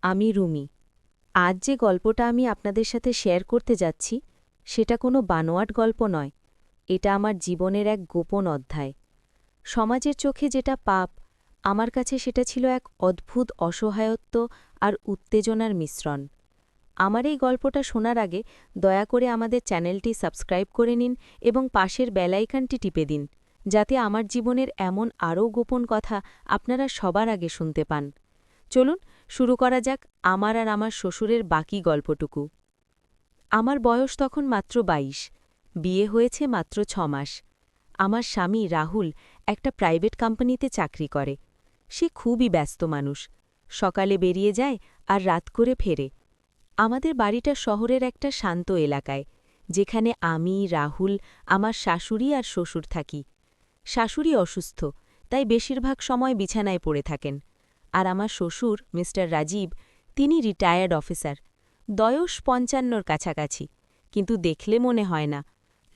আমি রুমি। আজ যে গল্পটা আমি আপনাদের সাথে শেয়ার করতে যাচ্ছি সেটা কোনো বানোয়াট গল্প নয়। এটা আমার জীবনের এক গোপন অধ্যায়। সমাজের চোখে যেটা পাপ, আমার কাছে সেটা ছিল এক অদ্ভুত অসহায়ত্ব আর উত্তেজনার মিশ্রণ। আমার এই গল্পটা শোনার আগে দয়া করে আমাদের চ্যানেলটি সাবস্ক্রাইব করে নিন এবং পাশের বেল আইকনটি টিপে দিন, যাতে আমার জীবনের এমন আরও গোপন কথা আপনারা সবার আগে শুনতে পান। চলুন শুরু করা যাক আমার আর আমার শ্বশুরের বাকি গল্পটুকু। আমার বয়স তখন মাত্র ২২, বিয়ে হয়েছে মাত্র ৬ মাস। আমার স্বামী রাহুল একটা প্রাইভেট কোম্পানিতে চাকরি করে। সে খুবই ব্যস্ত মানুষ, সকালে বেরিয়ে যায় আর রাত করে ফেরে। আমাদের বাড়িটা শহরের একটা শান্ত এলাকায়, যেখানে আমি, রাহুল, আমার শাশুড়ি আর শ্বশুর থাকি। শাশুড়ি অসুস্থ, তাই বেশিরভাগ সময় বিছানায় পড়ে থাকেন। আর আমার শ্বশুর মিস্টার রাজীব, তিনি রিটায়ার্ড অফিসার, বয়স ৫৫-র কাছাকাছি, কিন্তু দেখলে মনে হয় না।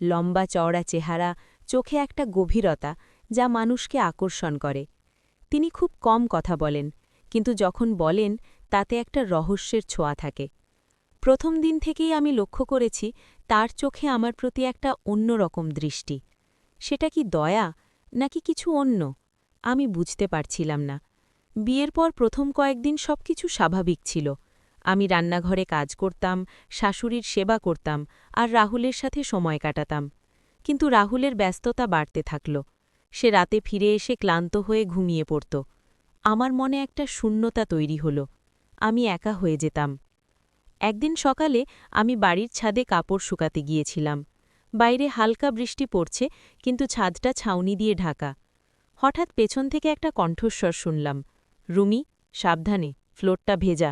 লম্বা চওড়া চেহারা, চোখে একটা গভীরতা যা মানুষকে আকর্ষণ করে। তিনি খুব কম কথা বলেন, কিন্তু যখন বলেন তাতে একটা রহস্যের ছোঁয়া থাকে। প্রথম দিন থেকেই আমি লক্ষ্য করেছি তার চোখে আমার প্রতি একটা অন্যরকম দৃষ্টি। সেটা কি দয়া, নাকি কিছু অন্য? আমি বুঝতে পারছিলাম না। বিয়ের পর প্রথম কয়েকদিন সবকিছু স্বাভাবিক ছিল। আমি রান্নাঘরে কাজ করতাম, শাশুড়ির সেবা করতাম আর রাহুলের সাথে সময় কাটাতাম। কিন্তু রাহুলের ব্যস্ততা বাড়তে থাকল। সে রাতে ফিরে এসে ক্লান্ত হয়ে ঘুমিয়ে পড়ত। আমার মনে একটা শূন্যতা তৈরি হল। আমি একা হয়ে যেতাম। একদিন সকালে আমি বাড়ির ছাদে কাপড় শুকাতে গিয়েছিলাম। বাইরে হালকা বৃষ্টি পড়ছে, কিন্তু ছাদটা ছাউনি দিয়ে ঢাকা। হঠাৎ পেছন থেকে একটা কণ্ঠস্বর শুনলাম, রুমি, সাবধানে, ফ্লোরটা ভেজা।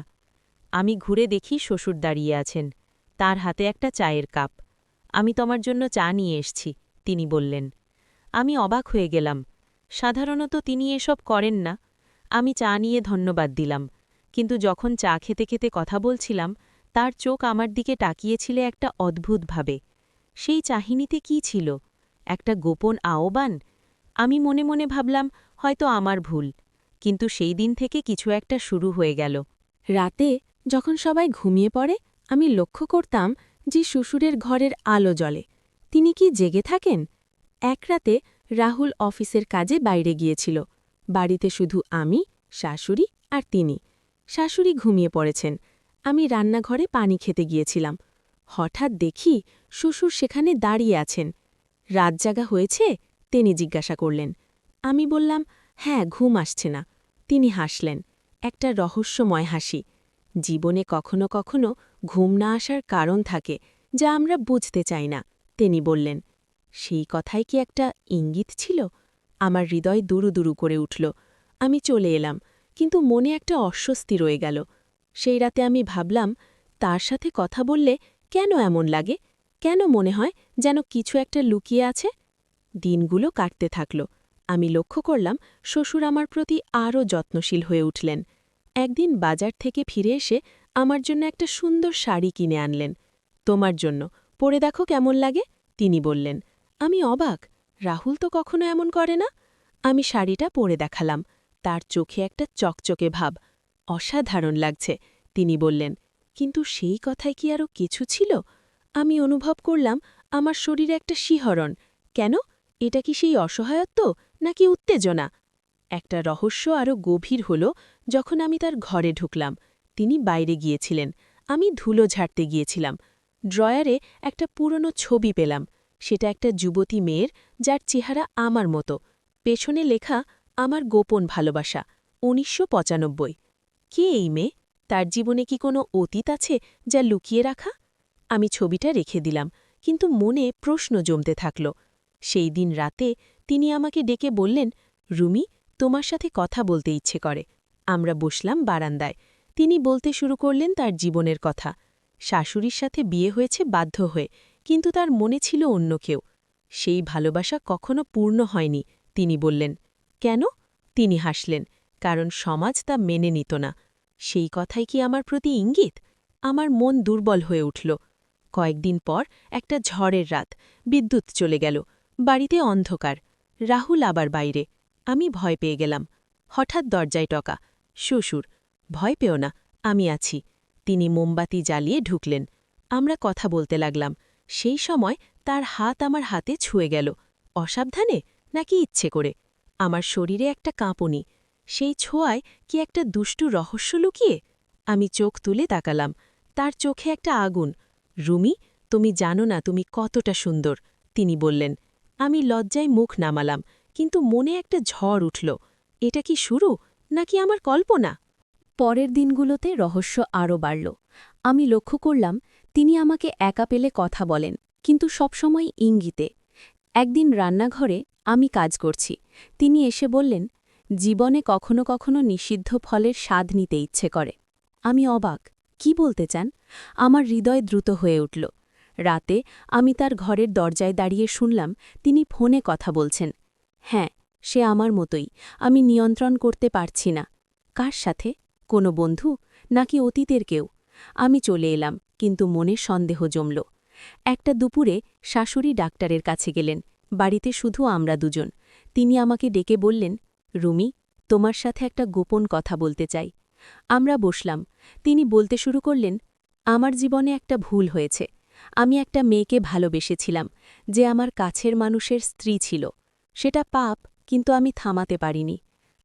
আমি ঘুরে দেখি শ্বশুর দাঁড়িয়ে আছেন, তার হাতে একটা চায়ের কাপ। আমি তোমার জন্য চা নিয়ে এসছি, তিনি বললেন। আমি অবাক হয়ে গেলাম। সাধারণত তিনি এসব করেন না। আমি চা নিয়ে ধন্যবাদ দিলাম, কিন্তু যখন চা খেতে খেতে কথা বলছিলাম, তার চোখ আমার দিকে তাকিয়েছিল একটা অদ্ভুতভাবে। সেই চাহিনিতে কি ছিল? একটা গোপন আহ্বান? আমি মনে মনে ভাবলাম, হয়তো আমার ভুল। কিন্তু সেই দিন থেকে কিছু একটা শুরু হয়ে গেল। রাতে যখন সবাই ঘুমিয়ে পড়ে, আমি লক্ষ্য করতাম যে শ্বশুরের ঘরের আলো জ্বলে। তিনি কি জেগে থাকেন? এক রাতে রাহুল অফিসের কাজে বাইরে গিয়েছিল। বাড়িতে শুধু আমি, শাশুড়ি আর তিনি। শাশুড়ি ঘুমিয়ে পড়েছেন। আমি রান্নাঘরে পানি খেতে গিয়েছিলাম। হঠাৎ দেখি শ্বশুর সেখানে দাঁড়িয়ে আছেন। রাত জাগা হয়েছে? তিনি জিজ্ঞাসা করলেন। আমি বললাম, হ্যাঁ, ঘুম আসছে না। তিনি হাসলেন, একটা রহস্যময় হাসি। জীবনে কখনো কখনো ঘুম না আসার কারণ থাকে, যা আমরা বুঝতে চাই না, তিনি বললেন। সেই কথাই কি একটা ইঙ্গিত ছিল? আমার হৃদয় দুরু দুরু করে উঠল। আমি চলে এলাম, কিন্তু মনে একটা অস্বস্তি রয়ে গেল। সেই রাতে আমি ভাবলাম, তার সাথে কথা বললে কেন এমন লাগে? কেন মনে হয় যেন কিছু একটা লুকিয়ে আছে? দিনগুলো কাটতে থাকল। আমি লক্ষ্য করলাম শ্বশুর আমার প্রতি আরও যত্নশীল হয়ে উঠলেন। একদিন বাজার থেকে ফিরে এসে আমার জন্য একটা সুন্দর শাড়ি কিনে আনলেন। তোমার জন্য, পরে দেখো কেমন লাগে, তিনি বললেন। আমি অবাক, রাহুল তো কখনো এমন করে না। আমি শাড়িটা পরে দেখালাম। তার চোখে একটা চকচকে ভাব। অসাধারণ লাগছে, তিনি বললেন। কিন্তু সেই কথায় কি আরও কিছু ছিল? আমি অনুভব করলাম আমার শরীরে একটা শিহরণ। কেন? এটা কি সেই অসহায়ত্ব, নাকি উত্তেজনা? একটা রহস্য আরও গভীর হল যখন আমি তার ঘরে ঢুকলাম। তিনি বাইরে গিয়েছিলেন। আমি ধুলো ঝাড়তে গিয়েছিলাম। ড্রয়ারে একটা পুরনো ছবি পেলাম। সেটা একটা যুবতী মেয়ের, যার চেহারা আমার মতো। পেছনে লেখা, আমার গোপন ভালোবাসা, ১৯৯৫। কে এই মেয়ে? তার জীবনে কি কোনো অতীত আছে যা লুকিয়ে রাখা? আমি ছবিটা রেখে দিলাম, কিন্তু মনে প্রশ্ন জমতে থাকল। সেই দিন রাতে তিনি আমাকে ডেকে বললেন, রুমি, তোমার সাথে কথা বলতে ইচ্ছে করে। আমরা বসলাম বারান্দায়। তিনি বলতে শুরু করলেন তার জীবনের কথা। শাশুড়ির সাথে বিয়ে হয়েছে বাধ্য হয়ে, কিন্তু তার মনে ছিল অন্য কেউ। সেই ভালোবাসা কখনো পূর্ণ হয়নি, তিনি বললেন। কেন? তিনি হাসলেন, কারণ সমাজ তা মেনে নিত না। সেই কথাই কি আমার প্রতি ইঙ্গিত? আমার মন দুর্বল হয়ে উঠল। কয়েকদিন পর একটা ঝড়ের রাত, বিদ্যুৎ চলে গেল। বাড়িতে অন্ধকার। রাহুল আবার বাইরে। আমি ভয় পেয়ে গেলাম। হঠাৎ দরজায় টকা। শ্বশুর। ভয় পেও না, আমি আছি। তিনি মোমবাতি জ্বালিয়ে ঢুকলেন। আমরা কথা বলতে লাগলাম। সেই সময় তার হাত আমার হাতে ছুঁয়ে গেল। অসাবধানে নাকি ইচ্ছে করে? আমার শরীরে একটা কাঁপুনি। সেই ছোঁয়ায় কি একটা দুষ্টু রহস্য লুকিয়ে? আমি চোখ তুলে তাকালাম। তার চোখে একটা আগুন। রুমি, তুমি জানো না তুমি কতটা সুন্দর, তিনি বললেন। আমি লজ্জায় মুখ নামালাম, কিন্তু মনে একটা ঝড় উঠল। এটা কি শুরু, নাকি আমার কল্পনা? পরের দিনগুলোতে রহস্য আরও বাড়ল। আমি লক্ষ্য করলাম তিনি আমাকে একা পেলে কথা বলেন, কিন্তু সবসময় ইঙ্গিতে। একদিন রান্নাঘরে আমি কাজ করছি, তিনি এসে বললেন, জীবনে কখনো কখনো নিষিদ্ধ ফলের স্বাদ নিতে ইচ্ছে করে। আমি অবাক, কি বলতে চান? আমার হৃদয় দ্রুত হয়ে উঠল। রাতে আমি তার ঘরের দরজায় দাঁড়িয়ে শুনলাম তিনি ফোনে কথা বলছেন। হ্যাঁ, সে আমার মতোই, আমি নিয়ন্ত্রণ করতে পারছি না। কার সাথে? কোনো বন্ধু, নাকি অতীতের কেউ? আমি চলে এলাম, কিন্তু মনে সন্দেহ জমল। একটা দুপুরে শাশুড়ি ডাক্তারের কাছে গেলেন। বাড়িতে শুধু আমরা দুজন। তিনি আমাকে ডেকে বললেন, রুমি, তোমার সাথে একটা গোপন কথা বলতে চাই। আমরা বসলাম। তিনি বলতে শুরু করলেন, আমার জীবনে একটা ভুল হয়েছে। আমি একটা মেয়েকে ভালোবেসেছিলাম, যে আমার কাছের মানুষের স্ত্রী ছিল। সেটা পাপ, কিন্তু আমি থামাতে পারিনি।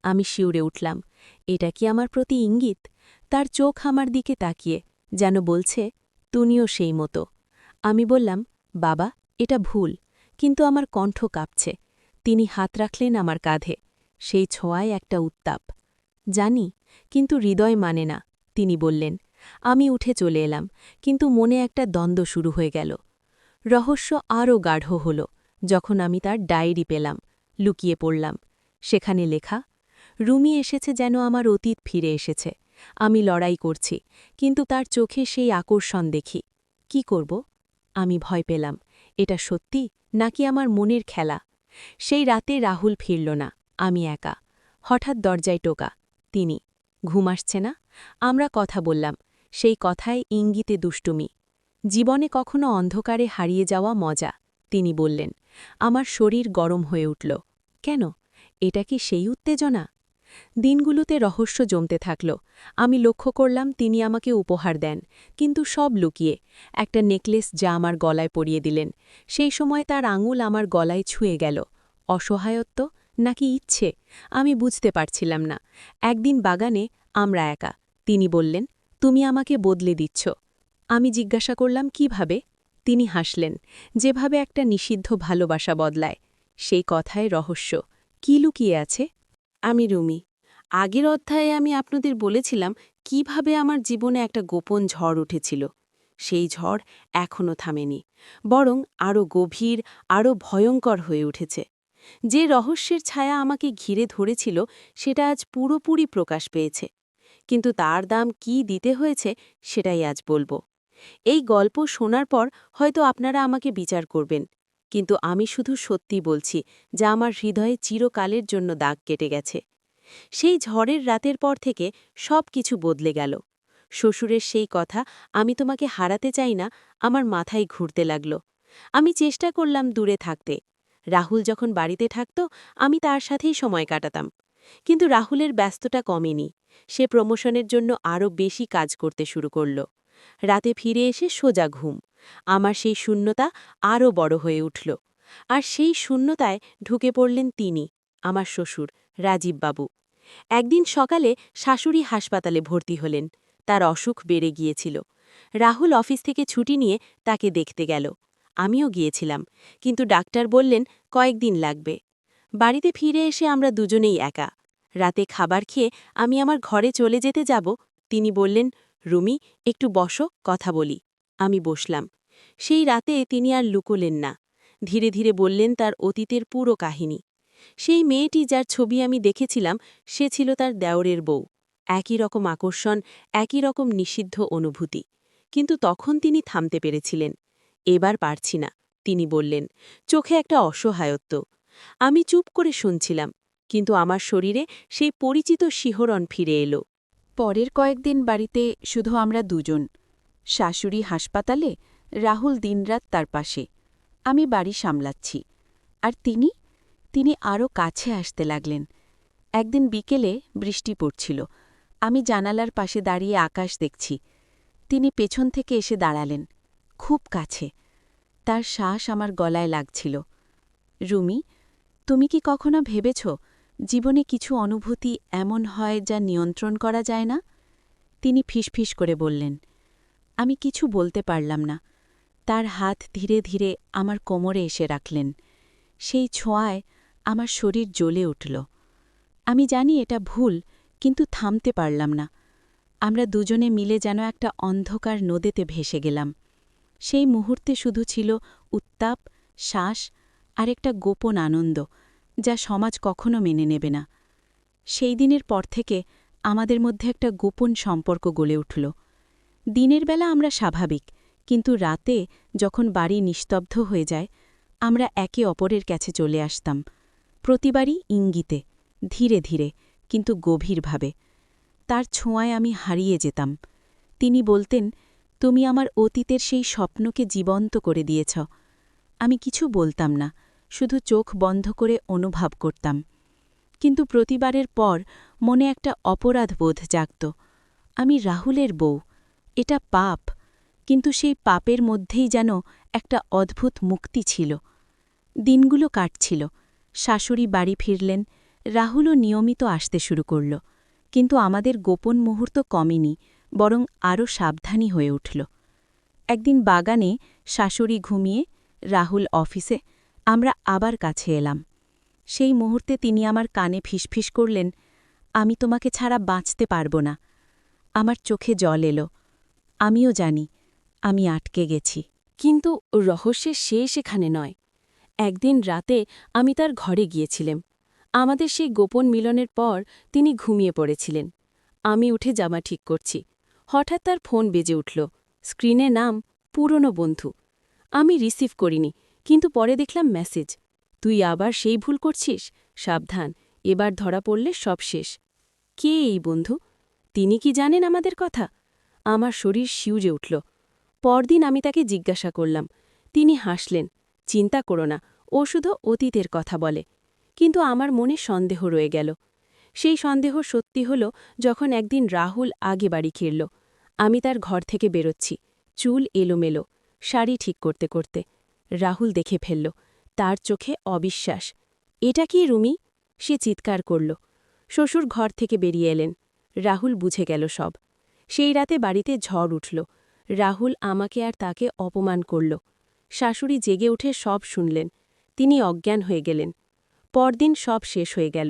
আমি শিউরে উঠলাম। এটা কি আমার প্রতি ইঙ্গিত? তার চোখ আমার দিকে তাকিয়ে, যেন বলছে, তুমিও সেই মতো। আমি বললাম, বাবা, এটা ভুল। কিন্তু আমার কণ্ঠ কাঁপছে। তিনি হাত রাখলেন আমার কাঁধে। সেই ছোঁয়ায় একটা উত্তাপ। জানি, কিন্তু হৃদয় মানে না, তিনি বললেন। আমি উঠে চলে এলাম, কিন্তু মনে একটা দ্বন্দ্ব শুরু হয়ে গেল। রহস্য আরও গাঢ় হল যখন আমি তার ডায়েরি পেলাম। লুকিয়ে পড়লাম। সেখানে লেখা, রুমি এসেছে যেন আমার অতীত ফিরে এসেছে। আমি লড়াই করছি, কিন্তু তার চোখে সেই আকর্ষণ দেখি। কি করব? আমি ভয় পেলাম। এটা সত্যি, নাকি আমার মনের খেলা? সেই রাতে রাহুল ফিরল না। আমি একা। হঠাৎ দরজায় টোকা। তিনি। ঘুম আসছে না? আমরা কথা বললাম। সেই কথায় ইঙ্গিতে দুষ্টুমি। জীবনে কখনো অন্ধকারে হারিয়ে যাওয়া মজা, তিনি বললেন। আমার শরীর গরম হয়ে উঠল। কেন? এটা কি সেই উত্তেজনা? দিনগুলোতে রহস্য জমতে থাকল। আমি লক্ষ্য করলাম তিনি আমাকে উপহার দেন, কিন্তু সব লুকিয়ে। একটা নেকলেস যা আমার গলায় পরিয়ে দিলেন। সেই সময় তার আঙুল আমার গলায় ছুঁয়ে গেল। অসহায়ত্ব, নাকি ইচ্ছে? আমি বুঝতে পারছিলাম না। একদিন বাগানে আমরা একা। তিনি বললেন, তুমি আমাকে বদলে দিচ্ছ। আমি জিজ্ঞাসা করলাম, কিভাবে? তিনি হাসলেন, যেভাবে একটা নিষিদ্ধ ভালোবাসা বদলায়। সেই কথায় রহস্য। কি লুকিয়ে আছে? আমি রুমি। আগের অধ্যায়ে আমি আপনাদের বলেছিলাম কিভাবে আমার জীবনে একটা গোপন ঝড় উঠেছিল। সেই ঝড় এখনও থামেনি, বরং আরও গভীর, আরও ভয়ঙ্কর হয়ে উঠেছে। যে রহস্যের ছায়া আমাকে ঘিরে ধরেছিল সেটা আজ পুরোপুরি প্রকাশ পেয়েছে। কিন্তু তার দাম কি দিতে হয়েছে সেটাই আজ বলবো। এই গল্প শোনার পর হয়তো আপনারা আমাকে বিচার করবেন, কিন্তু আমি শুধু সত্যি বলছি, যা আমার হৃদয়ে চিরকালের জন্য দাগ কেটে গেছে। সেই ঝড়ের রাতের পর থেকে সব কিছু বদলে গেল। শ্বশুরের সেই কথা, আমি তোমাকে হারাতে চাই না, আমার মাথায় ঘুরতে লাগল। আমি চেষ্টা করলাম দূরে থাকতে। রাহুল যখন বাড়িতে থাকত, আমি তার সাথেই সময় কাটাতাম। কিন্তু রাহুলের ব্যস্ততা কমেনি। সে প্রমোশনের জন্য আরও বেশি কাজ করতে শুরু করল। রাতে ফিরে এসে সোজা ঘুম। আমার সেই শূন্যতা আরও বড় হয়ে উঠল। আর সেই শূন্যতায় ঢুকে পড়লেন তিনি, আমার শ্বশুর রাজীববাবু। একদিন সকালে শাশুড়ি হাসপাতালে ভর্তি হলেন। তার অসুখ বেড়ে গিয়েছিল। রাহুল অফিস থেকে ছুটি নিয়ে তাকে দেখতে গেল। আমিও গিয়েছিলাম, কিন্তু ডাক্তার বললেন কয়েকদিন লাগবে। বাড়িতে ফিরে এসে আমরা দুজনেই একা। রাতে খাবার খেয়ে আমি আমার ঘরে চলে যেতে যাব, তিনি বললেন, রুমি, একটু বসো, কথা বলি। আমি বসলাম। সেই রাতে তিনি আর লুকোলেন না। ধীরে ধীরে বললেন তার অতীতের পুরো কাহিনী। সেই মেয়েটি যার ছবি আমি দেখেছিলাম, সে ছিল তার দেওরের বউ। একই রকম আকর্ষণ, একই রকম নিষিদ্ধ অনুভূতি। কিন্তু তখন তিনি থামতে পেরেছিলেন। এবার পারছি না, তিনি বললেন, চোখে একটা অসহায়ত্ব। আমি চুপ করে শুনছিলাম, কিন্তু আমার শরীরে সেই পরিচিত শিহরণ ফিরে এলো। পরের কয়েকদিন বাড়িতে শুধু আমরা দুজন। শাশুড়ি হাসপাতালে, রাহুল দিনরাত তার পাশে। আমি বাড়ি সামলাচ্ছি। আর তিনি আরও কাছে আসতে লাগলেন। একদিন বিকেলে বৃষ্টি পড়ছিল। আমি জানালার পাশে দাঁড়িয়ে আকাশ দেখছি। তিনি পেছন থেকে এসে দাঁড়ালেন, খুব কাছে। তার শ্বাস আমার গলায় লাগছিল। রুমি, তুমি কি কখনো ভেবেছ জীবনে কিছু অনুভূতি এমন হয় যা নিয়ন্ত্রণ করা যায় না? তিনি ফিসফিস করে বললেন। আমি কিছু বলতে পারলাম না। তার হাত ধীরে ধীরে আমার কোমরে এসে রাখলেন। সেই ছোঁয়ায় আমার শরীর জ্বলে উঠল। আমি জানি এটা ভুল, কিন্তু থামতে পারলাম না। আমরা দুজনে মিলে যেন একটা অন্ধকার নদীতে ভেসে গেলাম। সেই মুহূর্তে শুধু ছিল উত্তাপ, শ্বাস আর একটা গোপন আনন্দ, যা সমাজ কখনো মেনে নেবে না। সেই দিনের পর থেকে আমাদের মধ্যে একটা গোপন সম্পর্ক গড়ে উঠল। দিনের বেলা আমরা স্বাভাবিক, কিন্তু রাতে যখন বাড়ি নিস্তব্ধ হয়ে যায়, আমরা একে অপরের কাছে চলে আসতাম। প্রতিবারই ইঙ্গিতে, ধীরে ধীরে, কিন্তু গভীরভাবে। তার ছোঁয়ায় আমি হারিয়ে যেতাম। তিনি বলতেন, তুমি আমার অতীতের সেই স্বপ্নকে জীবন্ত করে দিয়েছ। আমি কিছু বলতাম না, শুধু চোখ বন্ধ করে অনুভব করতাম। কিন্তু প্রতিবারের পর মনে একটা অপরাধ বোধ জাগত। আমি রাহুলের বউ, এটা পাপ, কিন্তু সেই পাপের মধ্যেই যেন একটা অদ্ভুত মুক্তি ছিল। দিনগুলো কাটছিল, শাশুড়ি বাড়ি ফিরলেন, রাহুলও নিয়মিত আসতে শুরু করল। কিন্তু আমাদের গোপন মুহূর্ত কমেনি, বরং আরও সাবধানী হয়ে উঠল। একদিন বাগানে শাশুড়ি ঘুমিয়ে, রাহুল অফিসে, আমরা আবার কাছে এলাম। সেই মুহূর্তে তিনি আমার কানে ফিসফিস করলেন, আমি তোমাকে ছাড়া বাঁচতে পারব না। আমার চোখে জল এলো। আমিও জানি, আমি আটকে গেছি। কিন্তু রহস্যের শেষ এখানে নয়। একদিন রাতে আমি তার ঘরে গিয়েছিলাম। আমাদের সেই গোপন মিলনের পর তিনি ঘুমিয়ে পড়েছিলেন। আমি উঠে জামা ঠিক করছি। হঠাৎ তার ফোন বেজে উঠল। স্ক্রিনে নাম পুরনো বন্ধু। আমি রিসিভ করিনি, কিন্তু পরে দেখলাম মেসেজ, তুই আবার সেই ভুল করছিস, সাবধান, এবার ধরা পড়লে সব শেষ। কে এই বন্ধু? তিনি কি জানেন আমাদের কথা? আমার শরীর শিউরে উঠল। পরদিন আমি তাকে জিজ্ঞাসা করলাম। তিনি হাসলেন, চিন্তা করো না, ও শুধু অতীতের কথা বলে। কিন্তু আমার মনে সন্দেহ রয়ে গেল। সেই সন্দেহ সত্যি হল যখন একদিন রাহুল আগে বাড়ি ফিরল। আমি তার ঘর থেকে বেরোচ্ছি, চুল এলোমেলো, শাড়ি ঠিক করতে করতে। রাহুল দেখে ফেলল, তার চোখে অবিশ্বাস। এটা কি রুমি? সে চিৎকার করল। শ্বশুর ঘর থেকে বেরিয়ে এলেন। রাহুল বুঝে গেল সব। সেই রাতে বাড়িতে ঝড় উঠল। রাহুল আমাকে আর তাকে অপমান করল। শাশুড়ি জেগে উঠে সব শুনলেন। তিনি অজ্ঞান হয়ে গেলেন। পরদিন সব শেষ হয়ে গেল।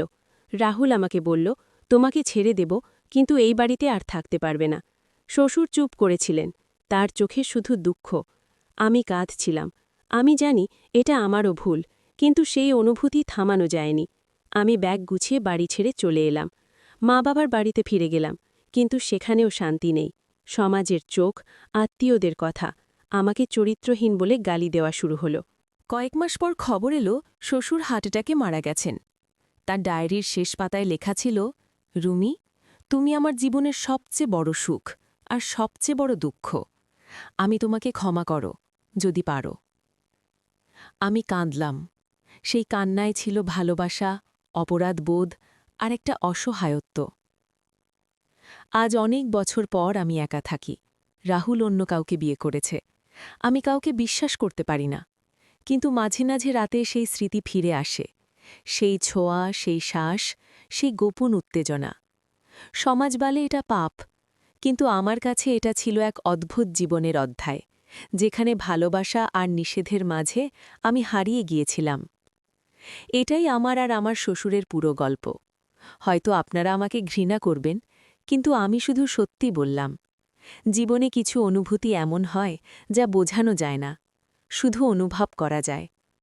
রাহুল আমাকে বলল, তোমাকে ছেড়ে দেব, কিন্তু এই বাড়িতে আর থাকতে পারবে না। শ্বশুর চুপ করেছিলেন, তার চোখে শুধু দুঃখ। আমি কাঁদছিলাম। আমি জানি এটা আমারও ভুল, কিন্তু সেই অনুভূতি থামানো যায়নি। আমি ব্যাগ গুছিয়ে বাড়ি ছেড়ে চলে এলাম। মা বাবার বাড়িতে ফিরে গেলাম, কিন্তু সেখানেও শান্তি নেই। সমাজের চোখ, আত্মীয়দের কথা, আমাকে চরিত্রহীন বলে গালি দেওয়া শুরু হল। কয়েক মাস পর খবর এলো শ্বশুর হার্ট অ্যাটাকে মারা গেছেন। তার ডায়েরির শেষ পাতায় লেখা ছিল, রুমি, তুমি আমার জীবনের সবচেয়ে বড় সুখ আর সবচেয়ে বড় দুঃখ। আমি তোমাকে ক্ষমা করো, যদি পারো। আমি কাঁদলাম। সেই কান্নায় ছিল ভালোবাসা, অপরাধবোধ আর একটা অসহায়ত্ব। আজ অনেক বছর পর আমি একা থাকি। রাহুল অন্য কাউকে বিয়ে করেছে। আমি কাউকে বিশ্বাস করতে পারি না। কিন্তু মাঝে মাঝে রাতে সেই স্মৃতি ফিরে আসে। সেই ছোঁয়া, সেই শ্বাস, সেই গোপন উত্তেজনা। সমাজ বলে এটা পাপ, কিন্তু আমার কাছে এটা ছিল এক অদ্ভুত জীবনের অধ্যায়, যেখানে ভালোবাসা আর নিষেধের মাঝে আমি হারিয়ে গিয়েছিলাম। এটাই আমার আর আমার শ্বশুরের পুরো গল্প। হয়তো আপনারা আমাকে ঘৃণা করবেন, কিন্তু আমি শুধু সত্যি বললাম। জীবনে কিছু অনুভূতি এমন হয় যা বোঝানো যায় না, শুধু অনুভব করা যায়।